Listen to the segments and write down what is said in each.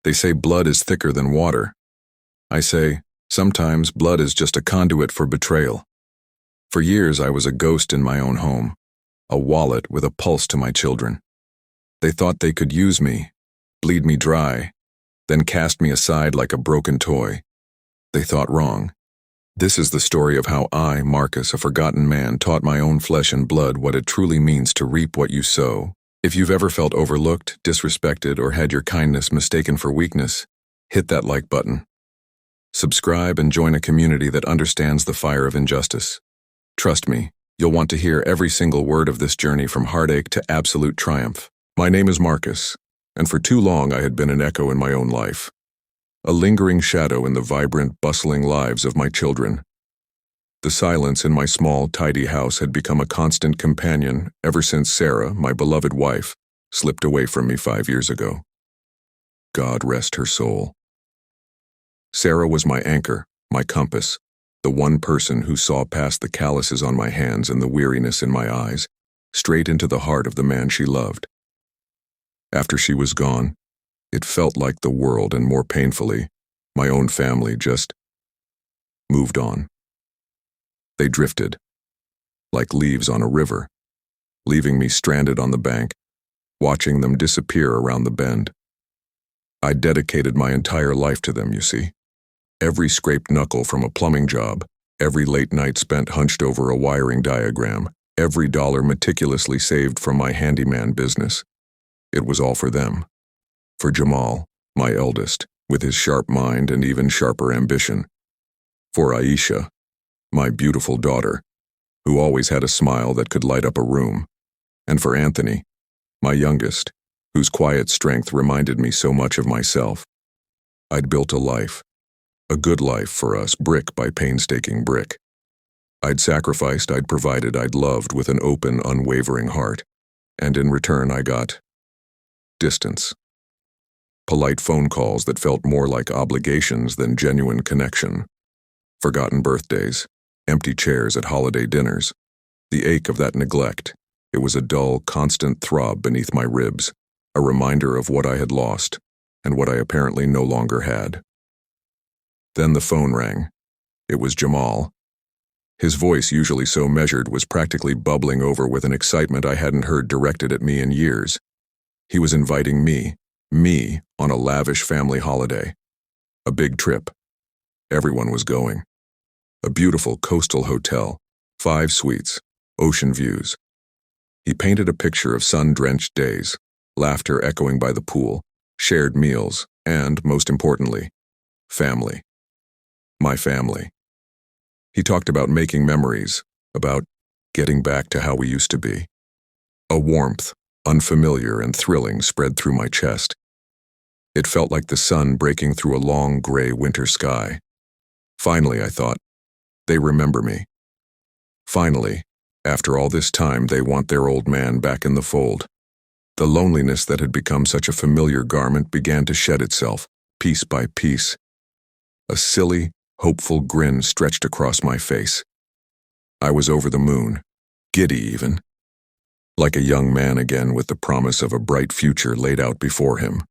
They say blood is thicker than water. I say, sometimes blood is just a conduit for betrayal. For years I was a ghost in my own home, a wallet with a pulse to my children. They thought they could use me, bleed me dry, then cast me aside like a broken toy. They thought wrong. This is the story of how I, Marcus, a forgotten man, taught my own flesh and blood what it truly means to reap what you sow. If you've ever felt overlooked, disrespected, or had your kindness mistaken for weakness, hit that like button. Subscribe and join a community that understands the fire of injustice. Trust me, you'll want to hear every single word of this journey from heartache to absolute triumph. My name is Marcus, and for too long I had been an echo in my own life. A lingering shadow in the vibrant, bustling lives of my children. The silence in my small, tidy house had become a constant companion ever since Sarah, my beloved wife, slipped away from me 5 years ago. God rest her soul. Sarah was my anchor, my compass, the one person who saw past the calluses on my hands and the weariness in my eyes, straight into the heart of the man she loved. After she was gone, it felt like the world, and more painfully, my own family just moved on. They drifted, like leaves on a river, leaving me stranded on the bank, watching them disappear around the bend. I dedicated my entire life to them, you see. Every scraped knuckle from a plumbing job, every late night spent hunched over a wiring diagram, every dollar meticulously saved from my handyman business. It was all for them. For Jamal, my eldest, with his sharp mind and even sharper ambition. For Aisha, my beautiful daughter, who always had a smile that could light up a room. And for Anthony, my youngest, whose quiet strength reminded me so much of myself. I'd built a life, a good life for us, brick by painstaking brick. I'd sacrificed, I'd provided, I'd loved with an open, unwavering heart. And in return I got distance. Polite phone calls that felt more like obligations than genuine connection. Forgotten birthdays, empty chairs at holiday dinners. The ache of that neglect, it was a dull, constant throb beneath my ribs, a reminder of what I had lost and what I apparently no longer had. Then the phone rang. It was Jamal. His voice, usually so measured, was practically bubbling over with an excitement I hadn't heard directed at me in years. He was inviting me on a lavish family holiday. A big trip. Everyone was going. A beautiful coastal hotel, 5 suites, ocean views. He painted a picture of sun-drenched days, laughter echoing by the pool, shared meals, and, most importantly, family. My family. He talked about making memories, about getting back to how we used to be. A warmth, unfamiliar and thrilling, spread through my chest. It felt like the sun breaking through a long, gray winter sky. Finally, I thought, they remember me. Finally, after all this time, they want their old man back in the fold. The loneliness that had become such a familiar garment began to shed itself, piece by piece. A silly, hopeful grin stretched across my face. I was over the moon, giddy even. Like a young man again with the promise of a bright future laid out before him.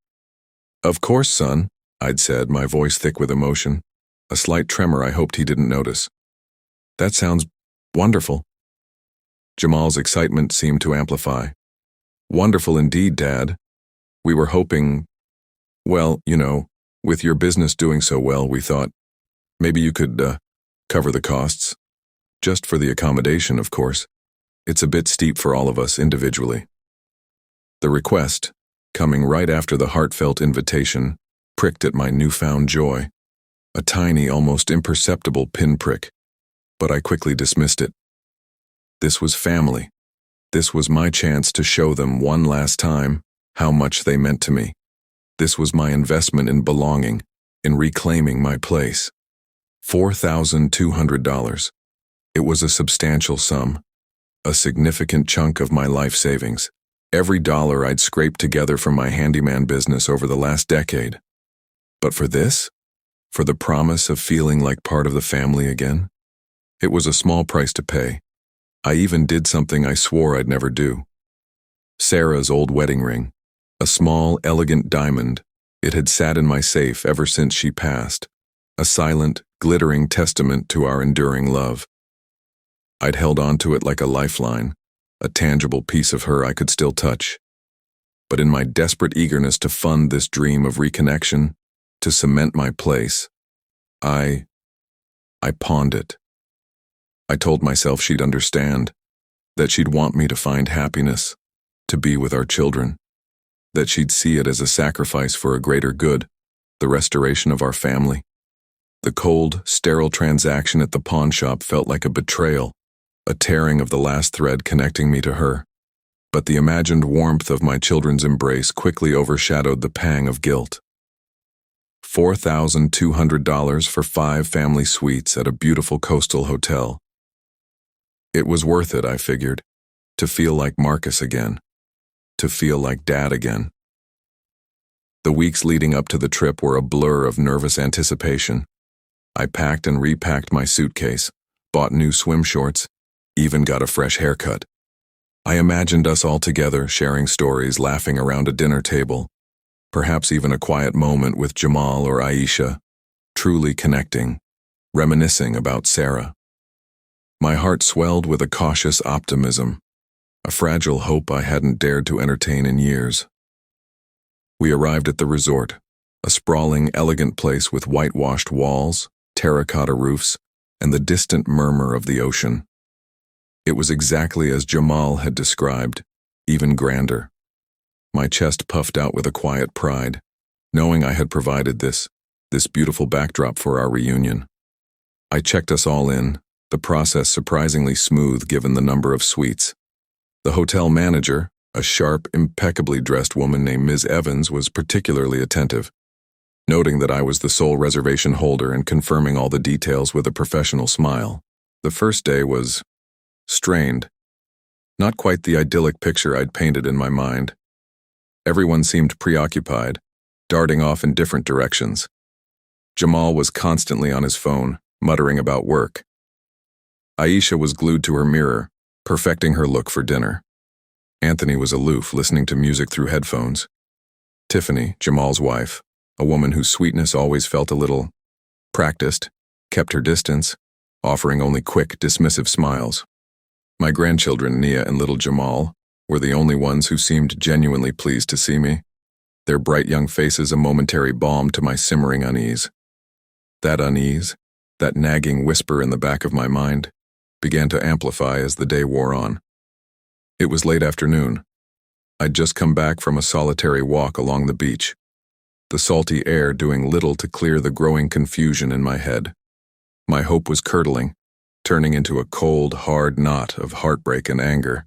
"Of course, son," I'd said, my voice thick with emotion, a slight tremor I hoped he didn't notice. "That sounds wonderful." Jamal's excitement seemed to amplify. "Wonderful indeed, Dad. We were hoping, well, with your business doing so well, we thought maybe you could cover the costs. Just for the accommodation, of course. It's a bit steep for all of us individually." The request, coming right after the heartfelt invitation, pricked at my newfound joy. A tiny, almost imperceptible pinprick. But I quickly dismissed it. This was family. This was my chance to show them one last time how much they meant to me. This was my investment in belonging, in reclaiming my place. $4,200. It was a substantial sum, a significant chunk of my life savings. Every dollar I'd scraped together from my handyman business over the last decade. But for this? For the promise of feeling like part of the family again? It was a small price to pay. I even did something I swore I'd never do. Sarah's old wedding ring, a small, elegant diamond, It had sat in my safe ever since she passed, a silent, glittering testament to our enduring love. I'd held on to it like a lifeline, a tangible piece of her I could still touch. But in my desperate eagerness to fund this dream of reconnection, to cement my place, I pawned it. I told myself she'd understand, that she'd want me to find happiness, to be with our children, that she'd see it as a sacrifice for a greater good, the restoration of our family. The cold, sterile transaction at the pawn shop felt like a betrayal, a tearing of the last thread connecting me to her. But the imagined warmth of my children's embrace quickly overshadowed the pang of guilt. $4,200 for 5 family suites at a beautiful coastal hotel. It was worth it, I figured, to feel like Marcus again, to feel like Dad again. The weeks leading up to the trip were a blur of nervous anticipation. I packed and repacked my suitcase, bought new swim shorts, even got a fresh haircut. I imagined us all together, sharing stories, laughing around a dinner table, perhaps even a quiet moment with Jamal or Aisha, truly connecting, reminiscing about Sarah. My heart swelled with a cautious optimism, a fragile hope I hadn't dared to entertain in years. We arrived at the resort, a sprawling, elegant place with whitewashed walls, terracotta roofs, and the distant murmur of the ocean. It was exactly as Jamal had described, even grander. My chest puffed out with a quiet pride, knowing I had provided this beautiful backdrop for our reunion. I checked us all in, the process surprisingly smooth given the number of suites. The hotel manager, a sharp, impeccably dressed woman named Ms. Evans, was particularly attentive, noting that I was the sole reservation holder and confirming all the details with a professional smile. The first day was strained. Not quite the idyllic picture I'd painted in my mind. Everyone seemed preoccupied, darting off in different directions. Jamal was constantly on his phone, muttering about work. Aisha was glued to her mirror, perfecting her look for dinner. Anthony was aloof, listening to music through headphones. Tiffany, Jamal's wife, a woman whose sweetness always felt a little practiced, kept her distance, offering only quick, dismissive smiles. My grandchildren, Nia and little Jamal, were the only ones who seemed genuinely pleased to see me, their bright young faces a momentary balm to my simmering unease. That unease, that nagging whisper in the back of my mind, began to amplify as the day wore on. It was late afternoon. I'd just come back from a solitary walk along the beach, the salty air doing little to clear the growing confusion in my head. My hope was curdling, turning into a cold, hard knot of heartbreak and anger.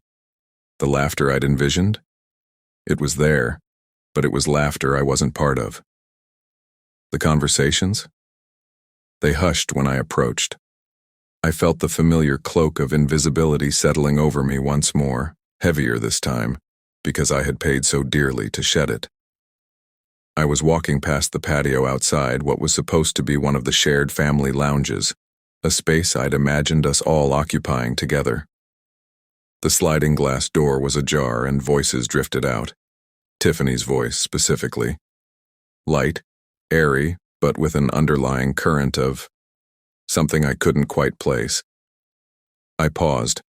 The laughter I'd envisioned? It was there, but it was laughter I wasn't part of. The conversations? They hushed when I approached. I felt the familiar cloak of invisibility settling over me once more, heavier this time, because I had paid so dearly to shed it. I was walking past the patio outside what was supposed to be one of the shared family lounges, a space I'd imagined us all occupying together. The sliding glass door was ajar and voices drifted out. Tiffany's voice, specifically. Light, airy, but with an underlying current of something I couldn't quite place. I paused,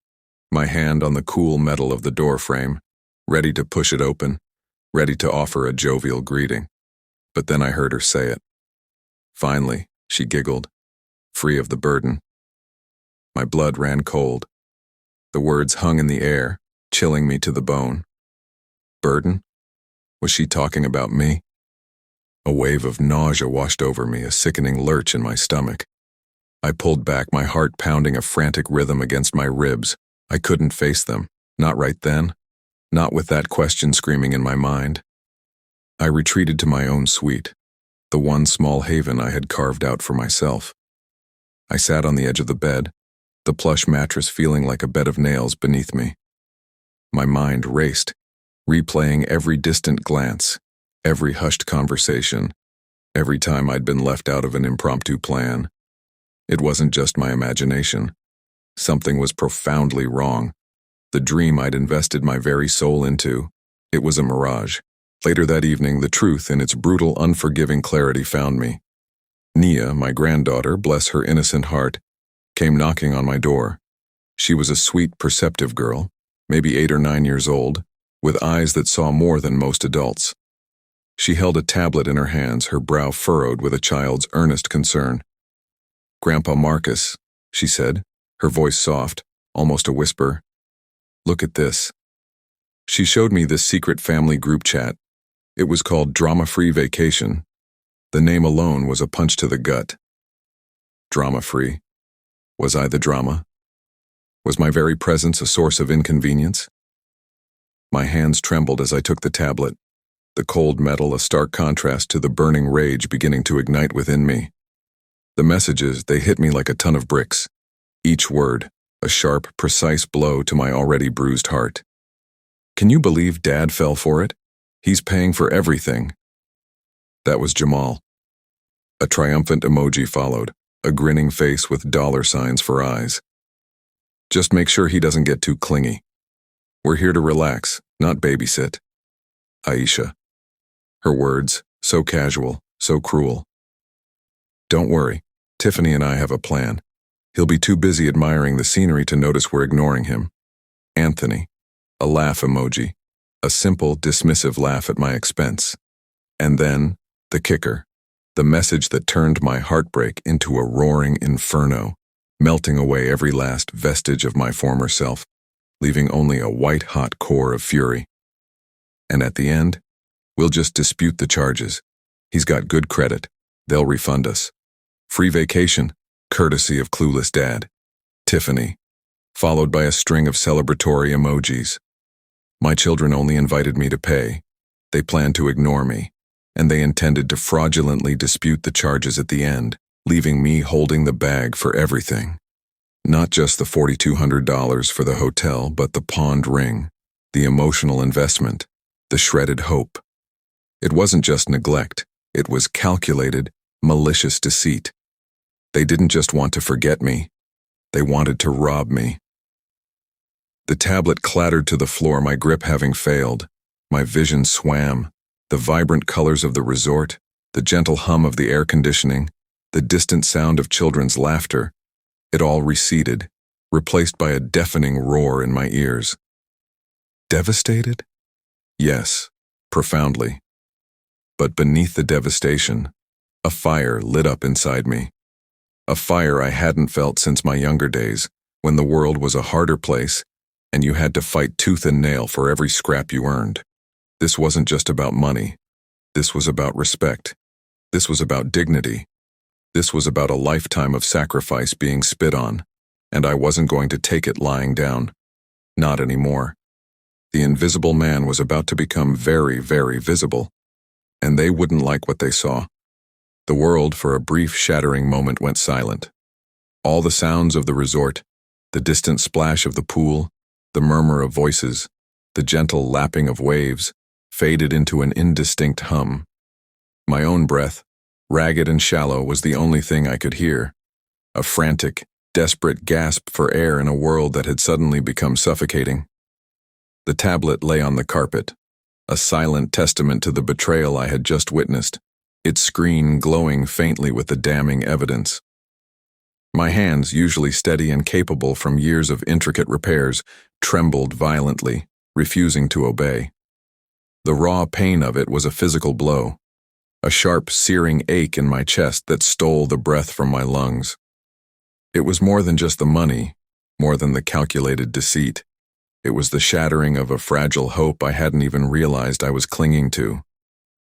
my hand on the cool metal of the door frame, ready to push it open, ready to offer a jovial greeting. But then I heard her say it. Finally, she giggled, free of the burden. My blood ran cold. The words hung in the air, chilling me to the bone. Burden? Was she talking about me? A wave of nausea washed over me, a sickening lurch in my stomach. I pulled back, my heart pounding a frantic rhythm against my ribs. I couldn't face them, not right then, not with that question screaming in my mind. I retreated to my own suite, the one small haven I had carved out for myself. I sat on the edge of the bed, the plush mattress feeling like a bed of nails beneath me. My mind raced, replaying every distant glance, every hushed conversation, every time I'd been left out of an impromptu plan. It wasn't just my imagination. Something was profoundly wrong. The dream I'd invested my very soul into, it was a mirage, Later that evening, the truth in its brutal, unforgiving clarity found me. Nia, my granddaughter, bless her innocent heart, came knocking on my door. She was a sweet, perceptive girl, maybe 8 or 9 years old, with eyes that saw more than most adults. She held a tablet in her hands, her brow furrowed with a child's earnest concern. "Grandpa Marcus," she said, her voice soft, almost a whisper, "look at this." She showed me this secret family group chat. It was called Drama-Free Vacation. The name alone was a punch to the gut. Drama-free. Was I the drama? Was my very presence a source of inconvenience? My hands trembled as I took the tablet, the cold metal a stark contrast to the burning rage beginning to ignite within me. The messages, they hit me like a ton of bricks. Each word, a sharp, precise blow to my already bruised heart. "Can you believe Dad fell for it? He's paying for everything." That was Jamal. A triumphant emoji followed, a grinning face with dollar signs for eyes. "Just make sure he doesn't get too clingy. We're here to relax, not babysit." Aisha. Her words, so casual, so cruel. "Don't worry, Tiffany and I have a plan. He'll be too busy admiring the scenery to notice we're ignoring him." Anthony. A laugh emoji, a simple, dismissive laugh at my expense. And then, the kicker, the message that turned my heartbreak into a roaring inferno, melting away every last vestige of my former self, leaving only a white-hot core of fury. "And at the end, we'll just dispute the charges. He's got good credit. They'll refund us. Free vacation, courtesy of clueless Dad. Tiffany," followed by a string of celebratory emojis. My children only invited me to pay. They planned to ignore me, and they intended to fraudulently dispute the charges at the end, leaving me holding the bag for everything. Not just the $4,200 for the hotel, but the pawned ring, the emotional investment, the shredded hope. It wasn't just neglect, it was calculated, malicious deceit. They didn't just want to forget me, they wanted to rob me. The tablet clattered to the floor, my grip having failed. My vision swam. The vibrant colors of the resort, the gentle hum of the air conditioning, the distant sound of children's laughter, it all receded, replaced by a deafening roar in my ears. Devastated? Yes, profoundly. But beneath the devastation, a fire lit up inside me. A fire I hadn't felt since my younger days, when the world was a harder place and you had to fight tooth and nail for every scrap you earned. This wasn't just about money. This was about respect. This was about dignity. This was about a lifetime of sacrifice being spit on, and I wasn't going to take it lying down. Not anymore. The invisible man was about to become very, very visible, and they wouldn't like what they saw. The world, for a brief, shattering moment, went silent. All the sounds of the resort, the distant splash of the pool, the murmur of voices, the gentle lapping of waves, faded into an indistinct hum. My own breath, ragged and shallow, was the only thing I could hear. A frantic, desperate gasp for air in a world that had suddenly become suffocating. The tablet lay on the carpet, a silent testament to the betrayal I had just witnessed, its screen glowing faintly with the damning evidence. My hands, usually steady and capable from years of intricate repairs, trembled violently, refusing to obey. The raw pain of it was a physical blow, a sharp, searing ache in my chest that stole the breath from my lungs. It was more than just the money, more than the calculated deceit. It was the shattering of a fragile hope I hadn't even realized I was clinging to.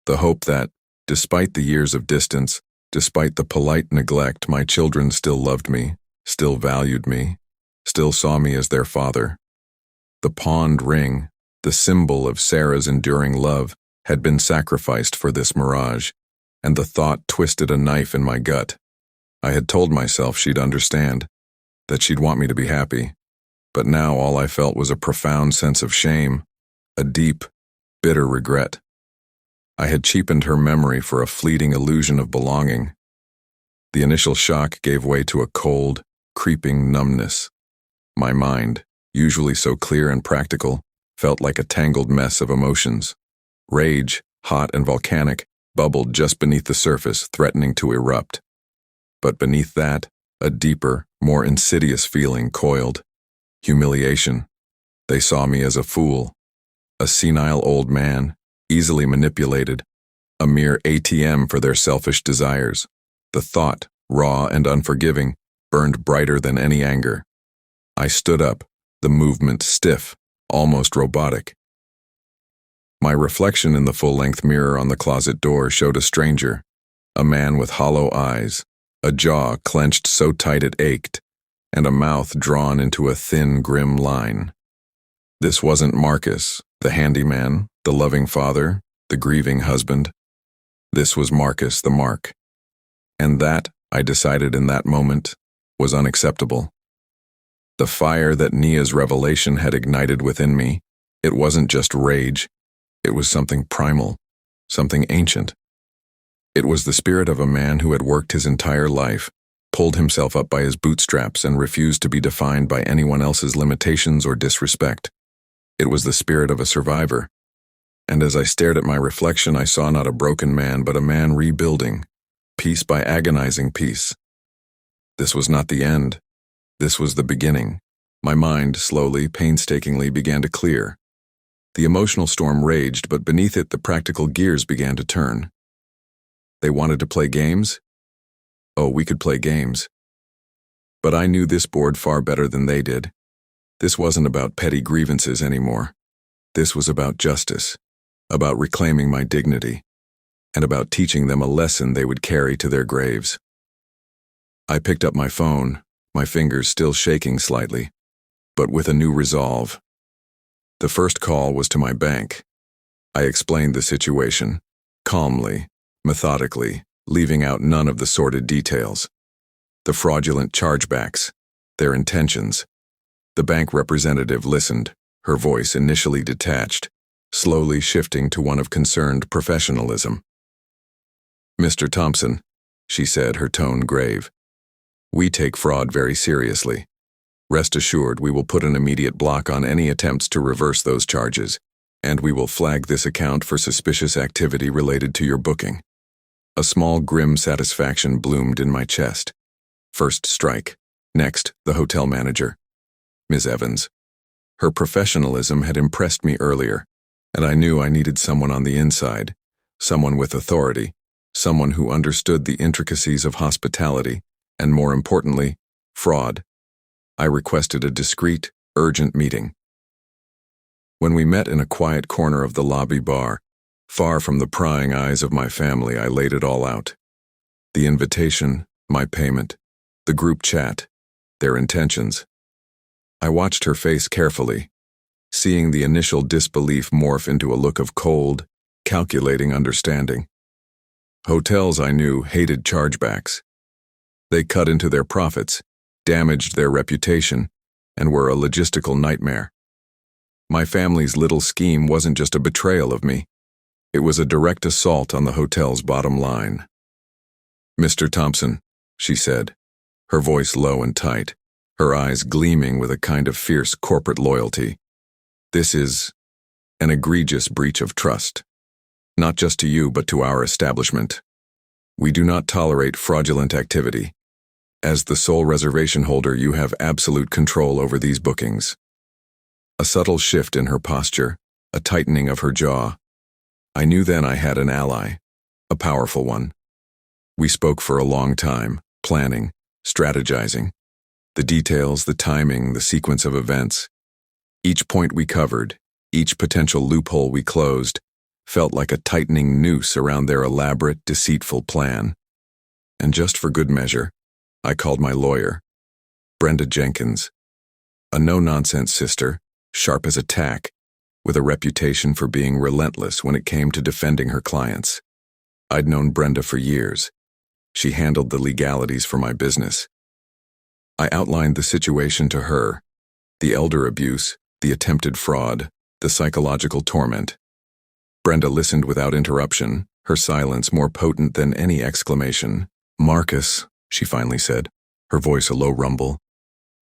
The hope that, despite the years of distance, despite the polite neglect, my children still loved me, still valued me, still saw me as their father. The pawned ring, the symbol of Sarah's enduring love, had been sacrificed for this mirage, and the thought twisted a knife in my gut. I had told myself she'd understand, that she'd want me to be happy, but now all I felt was a profound sense of shame, a deep, bitter regret. I had cheapened her memory for a fleeting illusion of belonging. The initial shock gave way to a cold, creeping numbness. My mind, usually so clear and practical, felt like a tangled mess of emotions. Rage, hot and volcanic, bubbled just beneath the surface, threatening to erupt. But beneath that, a deeper, more insidious feeling coiled. Humiliation. They saw me as a fool, a senile old man, easily manipulated, a mere ATM for their selfish desires. The thought, raw and unforgiving, burned brighter than any anger. I stood up, the movement stiff, almost robotic. My reflection in the full-length mirror on the closet door showed a stranger, a man with hollow eyes, a jaw clenched so tight it ached, and a mouth drawn into a thin, grim line. This wasn't Marcus, the handyman, the loving father, the grieving husband. This was Marcus the Mark. And that, I decided in that moment, was unacceptable. The fire that Nia's revelation had ignited within me, it wasn't just rage, it was something primal, something ancient. It was the spirit of a man who had worked his entire life, pulled himself up by his bootstraps and refused to be defined by anyone else's limitations or disrespect. It was the spirit of a survivor. And as I stared at my reflection, I saw not a broken man, but a man rebuilding, piece by agonizing piece. This was not the end. This was the beginning. My mind, slowly, painstakingly, began to clear. The emotional storm raged, but beneath it the practical gears began to turn. They wanted to play games? Oh, we could play games. But I knew this board far better than they did. This wasn't about petty grievances anymore. This was about justice, about reclaiming my dignity, and about teaching them a lesson they would carry to their graves. I picked up my phone, my fingers still shaking slightly, but with a new resolve. The first call was to my bank. I explained the situation, calmly, methodically, leaving out none of the sordid details. The fraudulent chargebacks, their intentions. The bank representative listened, her voice initially detached, slowly shifting to one of concerned professionalism. "Mr. Thompson," she said, her tone grave, "we take fraud very seriously. Rest assured we will put an immediate block on any attempts to reverse those charges, and we will flag this account for suspicious activity related to your booking." A small grim satisfaction bloomed in my chest. First strike. Next, the hotel manager, Ms. Evans. Her professionalism had impressed me earlier, and I knew I needed someone on the inside, someone with authority, someone who understood the intricacies of hospitality, and more importantly, fraud. I requested a discreet, urgent meeting. When we met in a quiet corner of the lobby bar, far from the prying eyes of my family, I laid it all out. The invitation, my payment, the group chat, their intentions. I watched her face carefully, seeing the initial disbelief morph into a look of cold, calculating understanding. Hotels, I knew, hated chargebacks. They cut into their profits, damaged their reputation, and were a logistical nightmare. My family's little scheme wasn't just a betrayal of me. It was a direct assault on the hotel's bottom line. "Mr. Thompson," she said, her voice low and tight, her eyes gleaming with a kind of fierce corporate loyalty. "This is an egregious breach of trust, not just to you but to our establishment. We do not tolerate fraudulent activity. As the sole reservation holder, you have absolute control over these bookings." A subtle shift in her posture, a tightening of her jaw. I knew then I had an ally, a powerful one. We spoke for a long time, planning, strategizing. The details, the timing, the sequence of events. Each point we covered, each potential loophole we closed, felt like a tightening noose around their elaborate, deceitful plan. And just for good measure, I called my lawyer, Brenda Jenkins, a no-nonsense sister, sharp as a tack, with a reputation for being relentless when it came to defending her clients. I'd known Brenda for years. She handled the legalities for my business. I outlined the situation to her, the elder abuse, the attempted fraud, the psychological torment. Brenda listened without interruption, her silence more potent than any exclamation. "Marcus," she finally said, her voice a low rumble,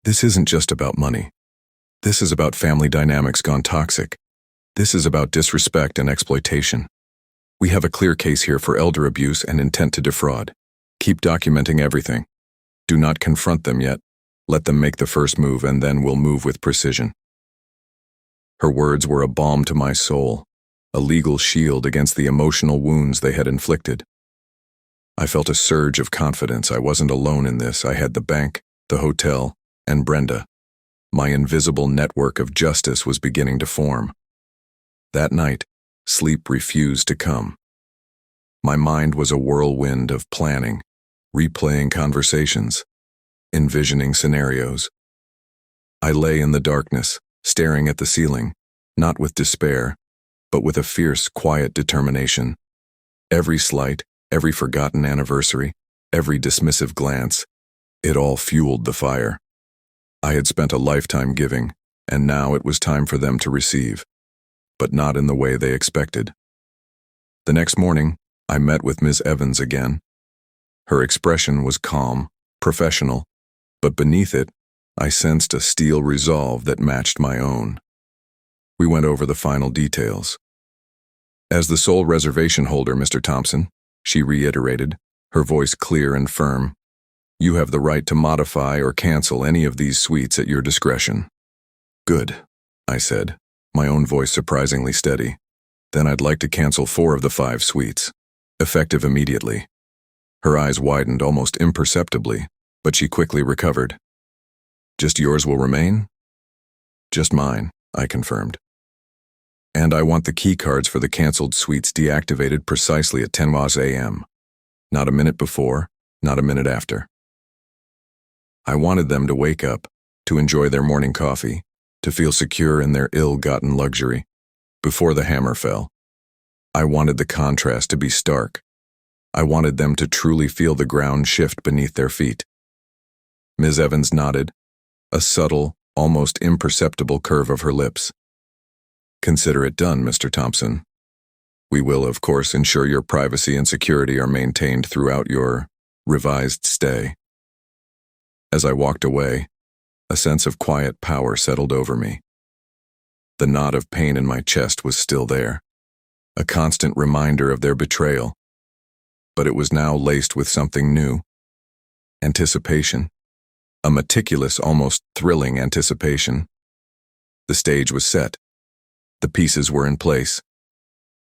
"this isn't just about money. This is about family dynamics gone toxic. This is about disrespect and exploitation. We have a clear case here for elder abuse and intent to defraud. Keep documenting everything. Do not confront them yet. Let them make the first move, and then we'll move with precision." Her words were a balm to my soul, a legal shield against the emotional wounds they had inflicted. I felt a surge of confidence. I wasn't alone in this. I had the bank, the hotel, and Brenda. My invisible network of justice was beginning to form. That night, sleep refused to come. My mind was a whirlwind of planning, replaying conversations, envisioning scenarios. I lay in the darkness, staring at the ceiling, not with despair, but with a fierce, quiet determination. Every slight, every forgotten anniversary, every dismissive glance, it all fueled the fire. I had spent a lifetime giving, and now it was time for them to receive, but not in the way they expected. The next morning, I met with Ms. Evans again. Her expression was calm, professional, but beneath it, I sensed a steel resolve that matched my own. We went over the final details. "As the sole reservation holder, Mr. Thompson," she reiterated, her voice clear and firm, "you have the right to modify or cancel any of these suites at your discretion." "Good," I said, my own voice surprisingly steady. "Then I'd like to cancel 4 of the 5 suites, effective immediately." Her eyes widened almost imperceptibly, but she quickly recovered. "Just yours will remain?" "Just mine," I confirmed. "And I want the key cards for the canceled suites deactivated precisely at 10 a.m. Not a minute before, not a minute after." I wanted them to wake up, to enjoy their morning coffee, to feel secure in their ill-gotten luxury, before the hammer fell. I wanted the contrast to be stark. I wanted them to truly feel the ground shift beneath their feet. Ms. Evans nodded, a subtle, almost imperceptible curve of her lips. "Consider it done, Mr. Thompson. We will, of course, ensure your privacy and security are maintained throughout your revised stay." As I walked away, a sense of quiet power settled over me. The knot of pain in my chest was still there, a constant reminder of their betrayal. But it was now laced with something new. Anticipation. A meticulous, almost thrilling anticipation. The stage was set. The pieces were in place.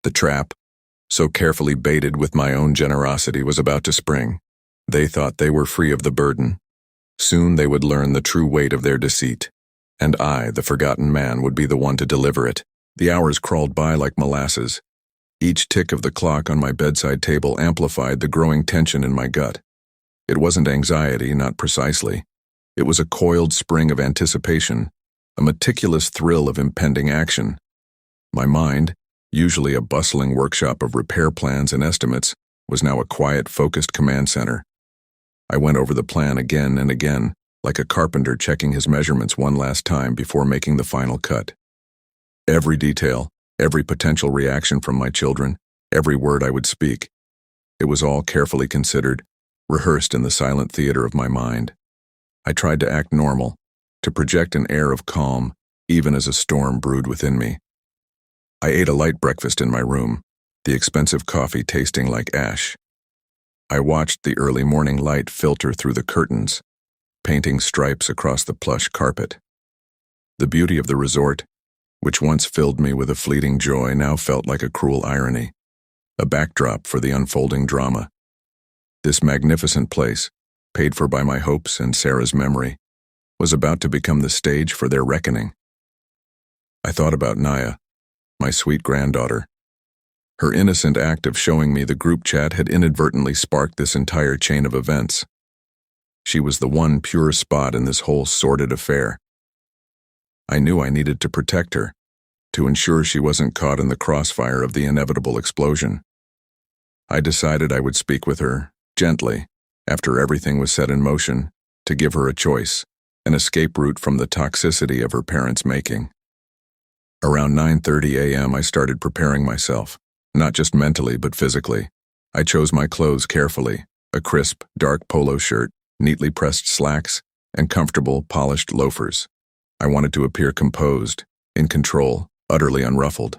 The trap, so carefully baited with my own generosity, was about to spring. They thought they were free of the burden. Soon they would learn the true weight of their deceit, and I, the forgotten man, would be the one to deliver it. The hours crawled by like molasses. Each tick of the clock on my bedside table amplified the growing tension in my gut. It wasn't anxiety, not precisely. It was a coiled spring of anticipation, a meticulous thrill of impending action. My mind, usually a bustling workshop of repair plans and estimates, was now a quiet, focused command center. I went over the plan again and again, like a carpenter checking his measurements one last time before making the final cut. Every detail, every potential reaction from my children, every word I would speak. It was all carefully considered, rehearsed in the silent theater of my mind. I tried to act normal, to project an air of calm, even as a storm brewed within me. I ate a light breakfast in my room, the expensive coffee tasting like ash. I watched the early morning light filter through the curtains, painting stripes across the plush carpet. The beauty of the resort, which once filled me with a fleeting joy, now felt like a cruel irony, a backdrop for the unfolding drama. This magnificent place, paid for by my hopes and Sarah's memory, was about to become the stage for their reckoning. I thought about Naya, my sweet granddaughter. Her innocent act of showing me the group chat had inadvertently sparked this entire chain of events. She was the one pure spot in this whole sordid affair. I knew I needed to protect her, to ensure she wasn't caught in the crossfire of the inevitable explosion. I decided I would speak with her, gently, after everything was set in motion, to give her a choice, an escape route from the toxicity of her parents' making. Around 9:30 a.m. I started preparing myself. Not just mentally, but physically. I chose my clothes carefully, a crisp, dark polo shirt, neatly pressed slacks, and comfortable, polished loafers. I wanted to appear composed, in control, utterly unruffled.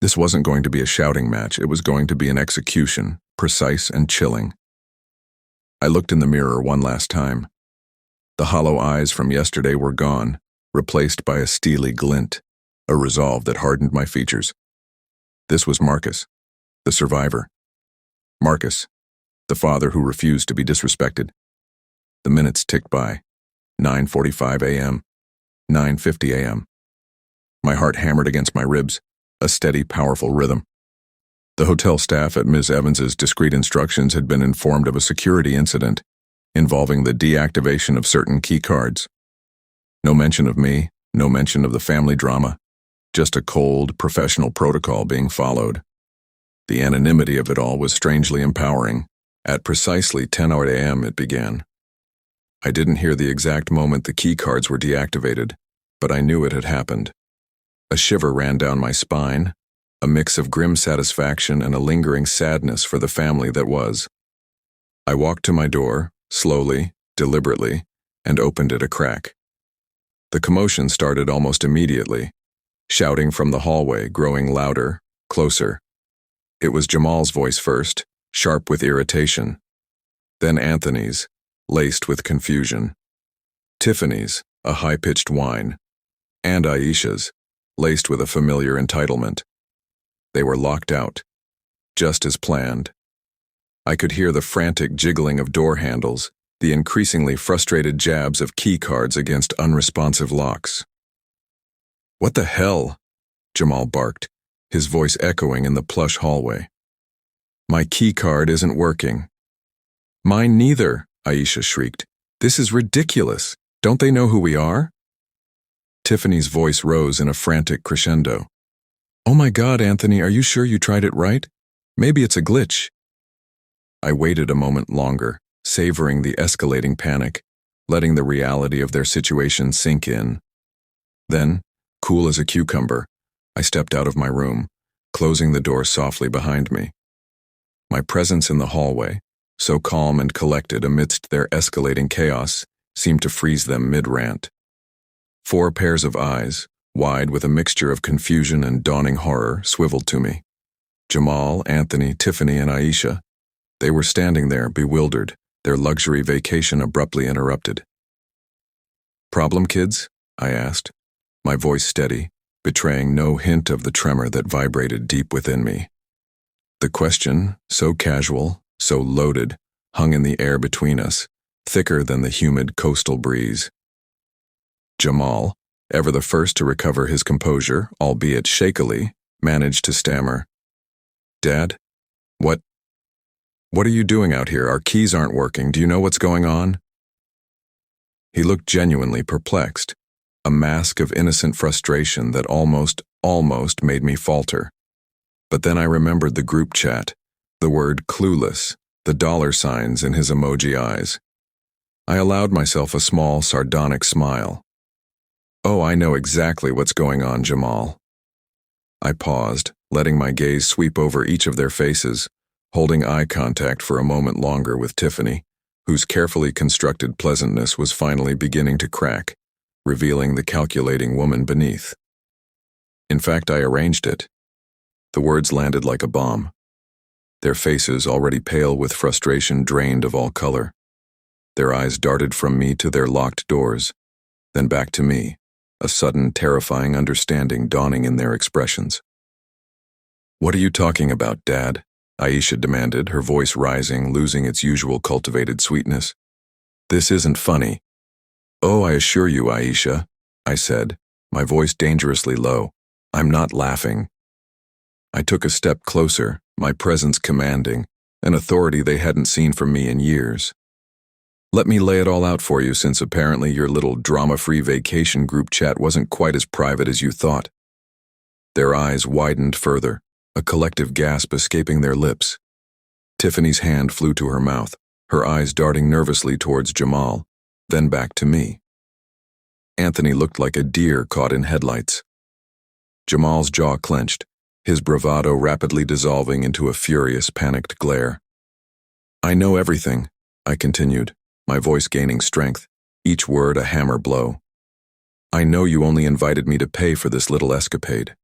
This wasn't going to be a shouting match, it was going to be an execution, precise and chilling. I looked in the mirror one last time. The hollow eyes from yesterday were gone, replaced by a steely glint, a resolve that hardened my features. This was Marcus, the survivor. Marcus, the father who refused to be disrespected. The minutes ticked by. 9:45 a.m., 9:50 a.m. My heart hammered against my ribs, a steady, powerful rhythm. The hotel staff at Ms. Evans's discreet instructions had been informed of a security incident involving the deactivation of certain key cards. No mention of me, no mention of the family drama, just a cold, professional protocol being followed. The anonymity of it all was strangely empowering. At precisely 10 a.m. it began. I didn't hear the exact moment the key cards were deactivated, but I knew it had happened. A shiver ran down my spine, a mix of grim satisfaction and a lingering sadness for the family that was. I walked to my door, slowly, deliberately, and opened it a crack. The commotion started almost immediately, shouting from the hallway, growing louder, closer. It was Jamal's voice first, sharp with irritation. Then Anthony's, laced with confusion. Tiffany's, a high-pitched whine. And Aisha's, laced with a familiar entitlement. They were locked out, just as planned. I could hear the frantic jiggling of door handles, the increasingly frustrated jabs of key cards against unresponsive locks. "What the hell?" Jamal barked, his voice echoing in the plush hallway. "My key card isn't working." "Mine neither," Aisha shrieked. "This is ridiculous. Don't they know who we are?" Tiffany's voice rose in a frantic crescendo. "Oh my God, Anthony, are you sure you tried it right? Maybe it's a glitch." I waited a moment longer, savoring the escalating panic, letting the reality of their situation sink in. Then, cool as a cucumber, I stepped out of my room, closing the door softly behind me. My presence in the hallway, so calm and collected amidst their escalating chaos, seemed to freeze them mid-rant. 4 pairs of eyes, wide with a mixture of confusion and dawning horror, swiveled to me. Jamal, Anthony, Tiffany, and Aisha. They were standing there, bewildered, their luxury vacation abruptly interrupted. "Problem, kids?" I asked, my voice steady, betraying no hint of the tremor that vibrated deep within me. The question, so casual, so loaded, hung in the air between us, thicker than the humid coastal breeze. Jamal, ever the first to recover his composure, albeit shakily, managed to stammer. "Dad, what are you doing out here? Our keys aren't working. Do you know what's going on?" He looked genuinely perplexed, a mask of innocent frustration that almost made me falter. But then I remembered the group chat, the word clueless, the dollar signs in his emoji eyes. I allowed myself a small, sardonic smile. "Oh, I know exactly what's going on, Jamal." I paused, letting my gaze sweep over each of their faces, holding eye contact for a moment longer with Tiffany, whose carefully constructed pleasantness was finally beginning to crack, revealing the calculating woman beneath. In fact, I arranged it. The words landed like a bomb. Their faces, already pale with frustration, drained of all color. Their eyes darted from me to their locked doors, then back to me, a sudden, terrifying understanding dawning in their expressions. "What are you talking about, Dad?" Aisha demanded, her voice rising, losing its usual cultivated sweetness. "This isn't funny." "Oh, I assure you, Aisha," I said, my voice dangerously low. "I'm not laughing." I took a step closer, my presence commanding, an authority they hadn't seen from me in years. "Let me lay it all out for you, since apparently your little drama-free vacation group chat wasn't quite as private as you thought." Their eyes widened further, a collective gasp escaping their lips. Tiffany's hand flew to her mouth, her eyes darting nervously towards Jamal, then back to me. Anthony looked like a deer caught in headlights. Jamal's jaw clenched, his bravado rapidly dissolving into a furious, panicked glare. "I know everything," I continued, my voice gaining strength, each word a hammer blow. "I know you only invited me to pay for this little escapade.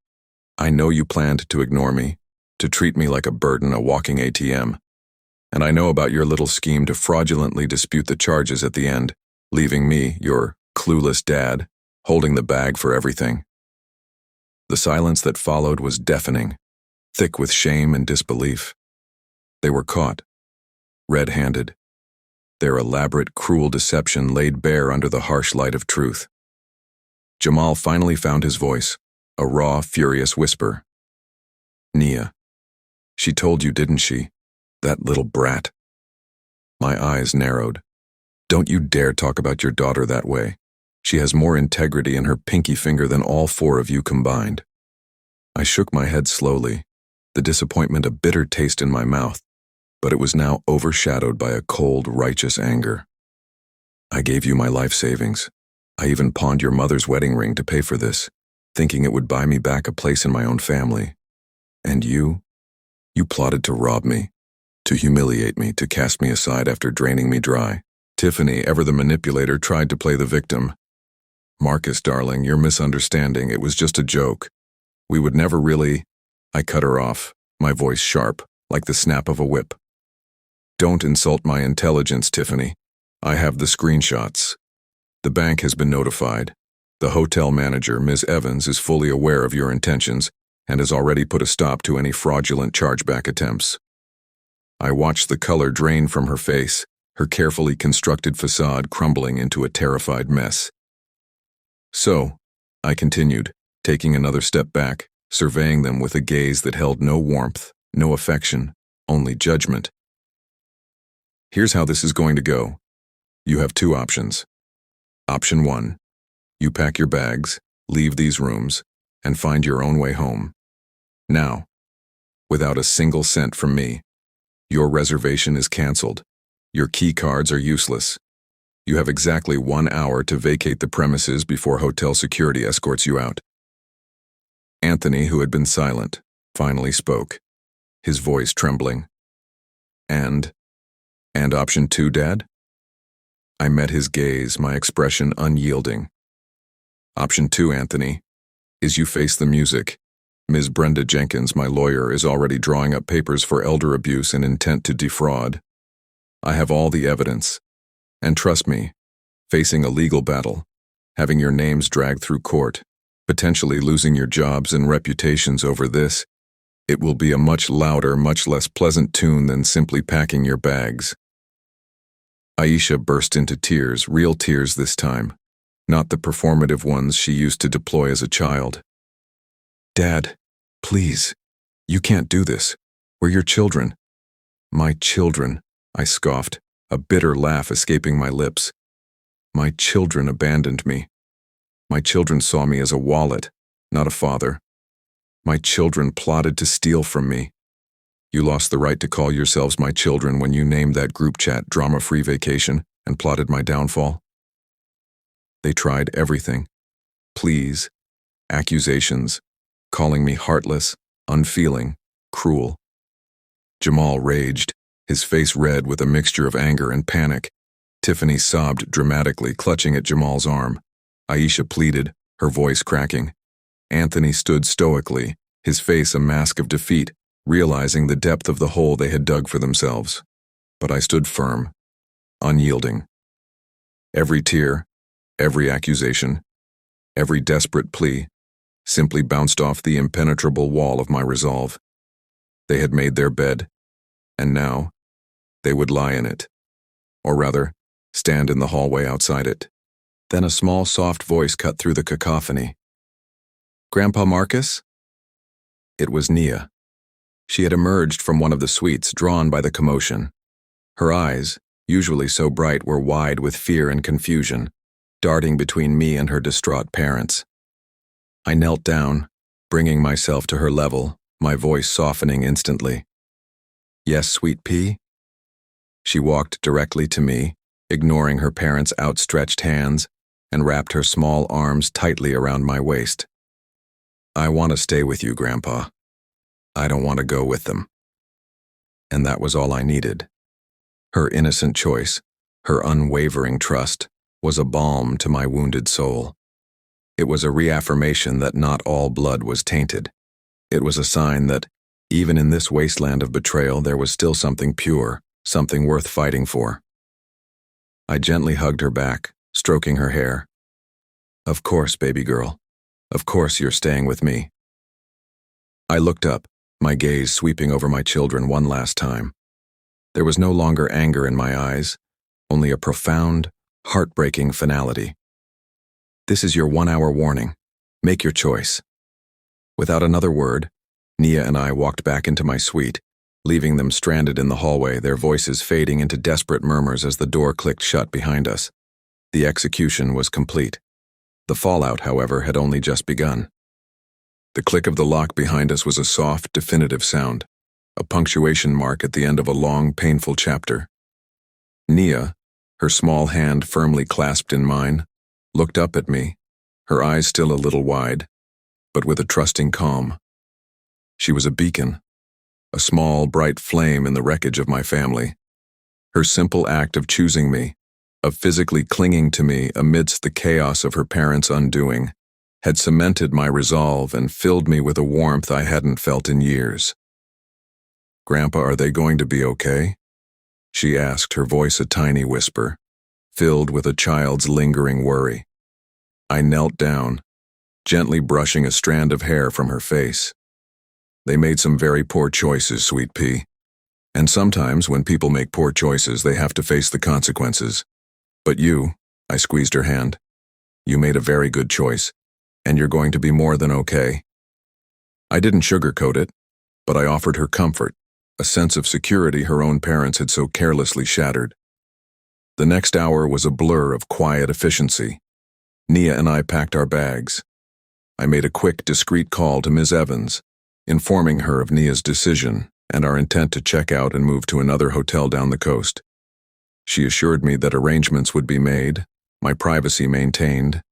I know you planned to ignore me, to treat me like a burden, a walking ATM. And I know about your little scheme to fraudulently dispute the charges at the end, leaving me, your clueless dad, holding the bag for everything. The silence that followed was deafening, thick with shame and disbelief. They were caught, red-handed, their elaborate, cruel deception laid bare under the harsh light of truth. Jamal finally found his voice, a raw, furious whisper. Nia. She told you, didn't she? That little brat. My eyes narrowed. Don't you dare talk about your daughter that way. She has more integrity in her pinky finger than all four of you combined. I shook my head slowly, the disappointment a bitter taste in my mouth, but it was now overshadowed by a cold, righteous anger. I gave you my life savings. I even pawned your mother's wedding ring to pay for this, thinking it would buy me back a place in my own family. And you plotted to rob me, to humiliate me, to cast me aside after draining me dry. Tiffany, ever the manipulator, tried to play the victim. Marcus, darling, you're misunderstanding. It was just a joke. We would never really... I cut her off, my voice sharp, like the snap of a whip. Don't insult my intelligence, Tiffany. I have the screenshots. The bank has been notified. The hotel manager, Ms. Evans, is fully aware of your intentions and has already put a stop to any fraudulent chargeback attempts. I watched the color drain from her face, her carefully constructed facade crumbling into a terrified mess. So, I continued, taking another step back, surveying them with a gaze that held no warmth, no affection, only judgment. Here's how this is going to go. You have two options. Option 1. You pack your bags, leave these rooms, and find your own way home. Now, without a single cent from me. Your reservation is canceled. Your key cards are useless. You have exactly 1 hour to vacate the premises before hotel security escorts you out. Anthony, who had been silent, finally spoke, his voice trembling. And option 2, Dad? I met his gaze, my expression unyielding. Option 2, Anthony, is you face the music. Ms. Brenda Jenkins, my lawyer, is already drawing up papers for elder abuse and intent to defraud. I have all the evidence. And trust me, facing a legal battle, having your names dragged through court, potentially losing your jobs and reputations over this, it will be a much louder, much less pleasant tune than simply packing your bags. Aisha burst into tears, real tears this time, not the performative ones she used to deploy as a child. Dad, please, you can't do this. We're your children. My children, I scoffed, a bitter laugh escaping my lips. My children abandoned me. My children saw me as a wallet, not a father. My children plotted to steal from me. You lost the right to call yourselves my children when you named that group chat drama-free vacation and plotted my downfall. They tried everything. Pleas, accusations, calling me heartless, unfeeling, cruel. Jamal raged, his face red with a mixture of anger and panic. Tiffany sobbed dramatically, clutching at Jamal's arm. Aisha pleaded, her voice cracking. Anthony stood stoically, his face a mask of defeat, realizing the depth of the hole they had dug for themselves. But I stood firm, unyielding. Every tear, every accusation, every desperate plea simply bounced off the impenetrable wall of my resolve. They had made their bed, and now they would lie in it. Or rather, stand in the hallway outside it. Then a small, soft voice cut through the cacophony. Grandpa Marcus? It was Nia. She had emerged from one of the suites, drawn by the commotion. Her eyes, usually so bright, were wide with fear and confusion, darting between me and her distraught parents. I knelt down, bringing myself to her level, my voice softening instantly. Yes, sweet pea? She walked directly to me, ignoring her parents' outstretched hands, and wrapped her small arms tightly around my waist. I want to stay with you, Grandpa. I don't want to go with them. And that was all I needed. Her innocent choice, her unwavering trust, was a balm to my wounded soul. It was a reaffirmation that not all blood was tainted. It was a sign that, even in this wasteland of betrayal, there was still something pure, something worth fighting for. I gently hugged her back, stroking her hair. "Of course, baby girl. Of course you're staying with me." I looked up, my gaze sweeping over my children one last time. There was no longer anger in my eyes, only a profound, heartbreaking finality. "This is your 1-hour warning. Make your choice." Without another word, Nia and I walked back into my suite, leaving them stranded in the hallway, their voices fading into desperate murmurs as the door clicked shut behind us. The execution was complete. The fallout, however, had only just begun. The click of the lock behind us was a soft, definitive sound, a punctuation mark at the end of a long, painful chapter. Nia, her small hand firmly clasped in mine, looked up at me, her eyes still a little wide, but with a trusting calm. She was a beacon, a small, bright flame in the wreckage of my family. Her simple act of choosing me, of physically clinging to me amidst the chaos of her parents' undoing, had cemented my resolve and filled me with a warmth I hadn't felt in years. "Grandpa, are they going to be okay?" she asked, her voice a tiny whisper, filled with a child's lingering worry. I knelt down, gently brushing a strand of hair from her face. "They made some very poor choices, sweet pea. And sometimes when people make poor choices, they have to face the consequences. But you," I squeezed her hand, "you made a very good choice, and you're going to be more than okay." I didn't sugarcoat it, but I offered her comfort, a sense of security her own parents had so carelessly shattered. The next hour was a blur of quiet efficiency. Nia and I packed our bags. I made a quick, discreet call to Ms. Evans, informing her of Nia's decision and our intent to check out and move to another hotel down the coast. She assured me that arrangements would be made, my privacy maintained,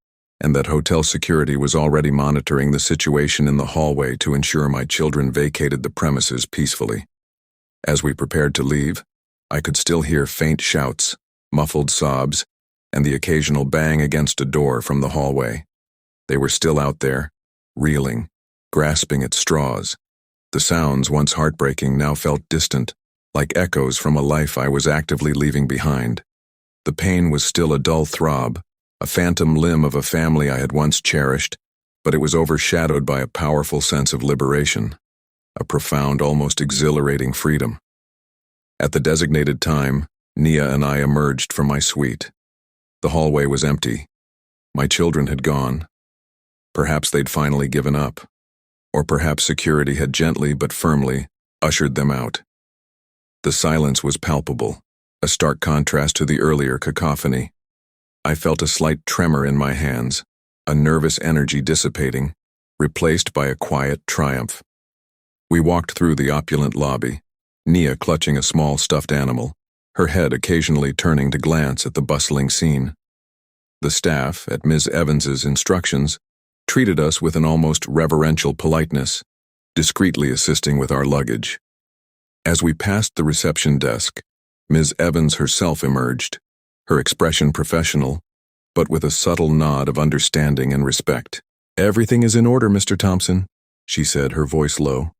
and that hotel security was already monitoring the situation in the hallway to ensure my children vacated the premises peacefully. As we prepared to leave, I could still hear faint shouts, muffled sobs, and the occasional bang against a door from the hallway. They were still out there, reeling, grasping at straws. The sounds, once heartbreaking, now felt distant, like echoes from a life I was actively leaving behind. The pain was still a dull throb, a phantom limb of a family I had once cherished, but it was overshadowed by a powerful sense of liberation, a profound, almost exhilarating freedom. At the designated time, Nia and I emerged from my suite. The hallway was empty. My children had gone. Perhaps they'd finally given up, or perhaps security had gently but firmly ushered them out. The silence was palpable, a stark contrast to the earlier cacophony. I felt a slight tremor in my hands, a nervous energy dissipating, replaced by a quiet triumph. We walked through the opulent lobby, Nia clutching a small stuffed animal, her head occasionally turning to glance at the bustling scene. The staff, at Ms. Evans's instructions, treated us with an almost reverential politeness, discreetly assisting with our luggage. As we passed the reception desk, Ms. Evans herself emerged, her expression professional, but with a subtle nod of understanding and respect. "Everything is in order, Mr. Thompson," she said, her voice low.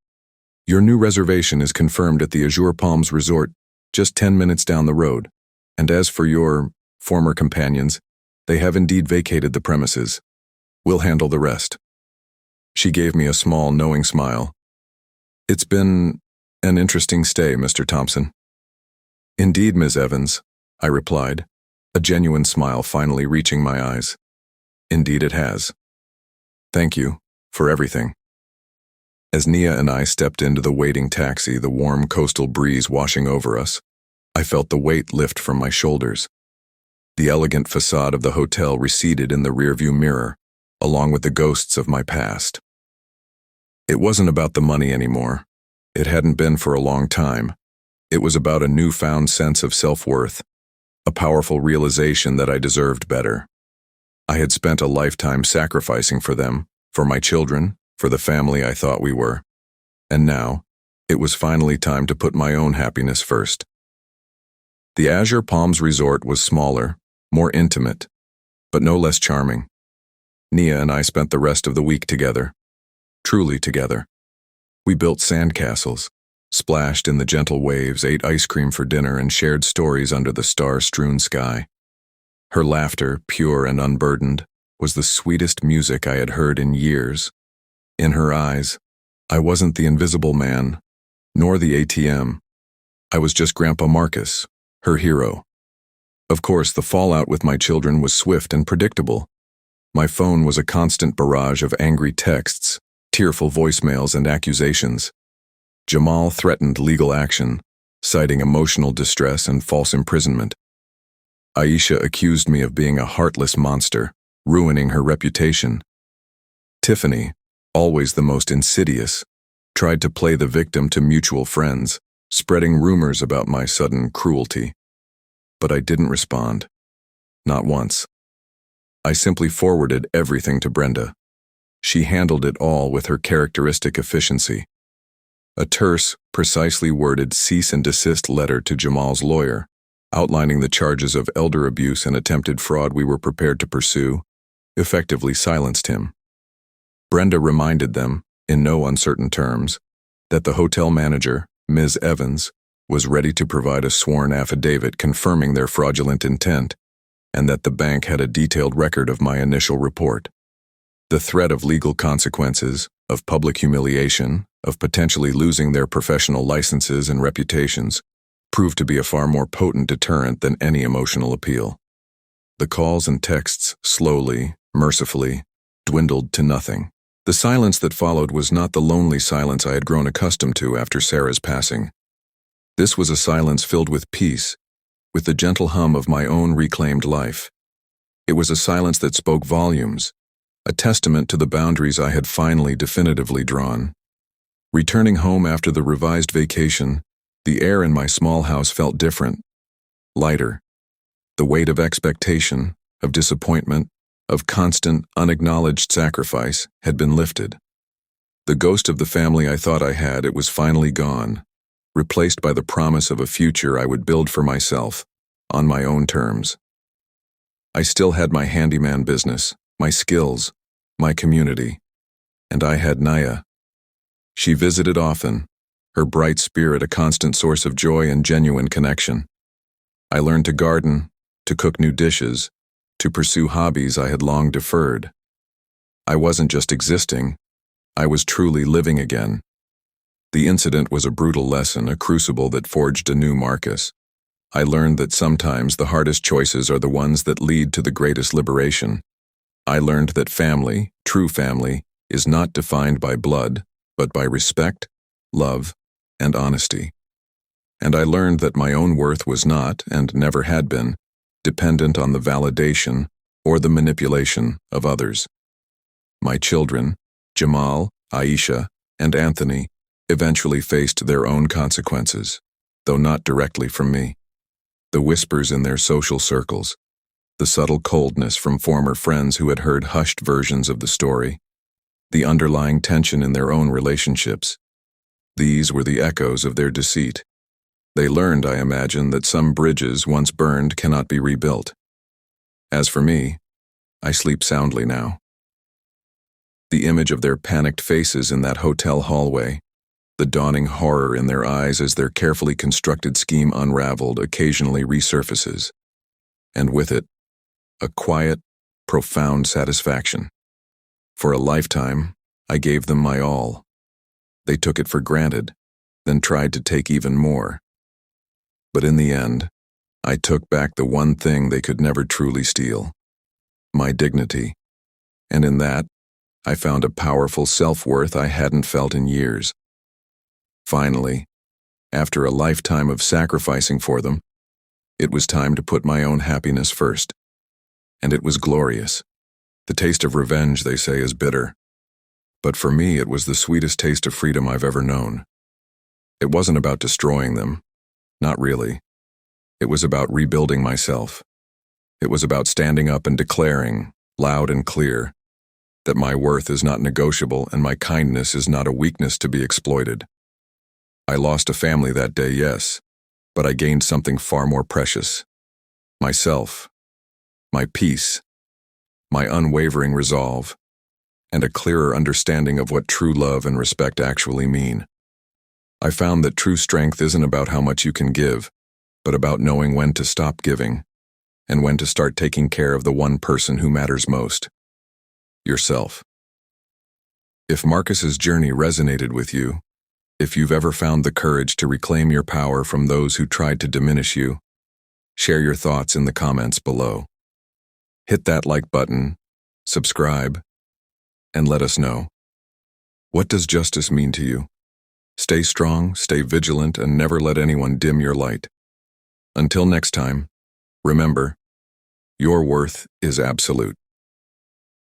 "Your new reservation is confirmed at the Azure Palms Resort, just 10 minutes down the road. And as for your former companions, they have indeed vacated the premises. We'll handle the rest." She gave me a small, knowing smile. "It's been an interesting stay, Mr. Thompson." "Indeed, Ms. Evans," I replied, a genuine smile finally reaching my eyes. "Indeed it has. Thank you for everything." As Nia and I stepped into the waiting taxi, the warm coastal breeze washing over us, I felt the weight lift from my shoulders. The elegant facade of the hotel receded in the rearview mirror, along with the ghosts of my past. It wasn't about the money anymore. It hadn't been for a long time. It was about a newfound sense of self-worth, a powerful realization that I deserved better. I had spent a lifetime sacrificing for them, for my children, for the family I thought we were. And now, it was finally time to put my own happiness first. The Azure Palms Resort was smaller, more intimate, but no less charming. Nia and I spent the rest of the week together, truly together. We built sandcastles, splashed in the gentle waves, ate ice cream for dinner, and shared stories under the star-strewn sky. Her laughter, pure and unburdened, was the sweetest music I had heard in years. In her eyes, I wasn't the invisible man, nor the ATM. I was just Grandpa Marcus, her hero. Of course, the fallout with my children was swift and predictable. My phone was a constant barrage of angry texts, tearful voicemails, and accusations. Jamal threatened legal action, citing emotional distress and false imprisonment. Aisha accused me of being a heartless monster, ruining her reputation. Tiffany, always the most insidious, tried to play the victim to mutual friends, spreading rumors about my sudden cruelty. But I didn't respond. Not once. I simply forwarded everything to Brenda. She handled it all with her characteristic efficiency. A terse, precisely worded cease and desist letter to Jamal's lawyer, outlining the charges of elder abuse and attempted fraud we were prepared to pursue, effectively silenced him. Brenda reminded them, in no uncertain terms, that the hotel manager, Ms. Evans, was ready to provide a sworn affidavit confirming their fraudulent intent, and that the bank had a detailed record of my initial report. The threat of legal consequences, of public humiliation, of potentially losing their professional licenses and reputations, proved to be a far more potent deterrent than any emotional appeal. The calls and texts slowly, mercifully, dwindled to nothing. The silence that followed was not the lonely silence I had grown accustomed to after Sarah's passing. This was a silence filled with peace, with the gentle hum of my own reclaimed life. It was a silence that spoke volumes, a testament to the boundaries I had finally definitively drawn. Returning home after the revised vacation, the air in my small house felt different, lighter. The weight of expectation, of disappointment, of constant, unacknowledged sacrifice had been lifted. The ghost of the family I thought I had, it was finally gone, replaced by the promise of a future I would build for myself, on my own terms. I still had my handyman business, my skills, my community, and I had Naya. She visited often, her bright spirit a constant source of joy and genuine connection. I learned to garden, to cook new dishes, to pursue hobbies I had long deferred. I wasn't just existing, I was truly living again. The incident was a brutal lesson, a crucible that forged a new Marcus. I learned that sometimes the hardest choices are the ones that lead to the greatest liberation. I learned that family, true family, is not defined by blood, but by respect, love, and honesty. And I learned that my own worth was not, and never had been, dependent on the validation or the manipulation of others. My children, Jamal, Aisha, and Anthony, eventually faced their own consequences, though not directly from me. The whispers in their social circles, the subtle coldness from former friends who had heard hushed versions of the story, the underlying tension in their own relationships. These were the echoes of their deceit. They learned, I imagine, that some bridges once burned cannot be rebuilt. As for me, I sleep soundly now. The image of their panicked faces in that hotel hallway, the dawning horror in their eyes as their carefully constructed scheme unraveled, occasionally resurfaces. And with it, a quiet, profound satisfaction. For a lifetime, I gave them my all. They took it for granted, then tried to take even more. But in the end, I took back the one thing they could never truly steal: my dignity. And in that, I found a powerful self-worth I hadn't felt in years. Finally, after a lifetime of sacrificing for them, it was time to put my own happiness first. And it was glorious. The taste of revenge, they say, is bitter. But for me, it was the sweetest taste of freedom I've ever known. It wasn't about destroying them. Not really. It was about rebuilding myself. It was about standing up and declaring, loud and clear, that my worth is not negotiable and my kindness is not a weakness to be exploited. I lost a family that day, yes, but I gained something far more precious: myself, my peace, my unwavering resolve, and a clearer understanding of what true love and respect actually mean. I found that true strength isn't about how much you can give, but about knowing when to stop giving and when to start taking care of the one person who matters most: yourself. If Marcus's journey resonated with you, if you've ever found the courage to reclaim your power from those who tried to diminish you, share your thoughts in the comments below. Hit that like button, subscribe, and let us know. What does justice mean to you? Stay strong, stay vigilant, and never let anyone dim your light. Until next time, remember, your worth is absolute.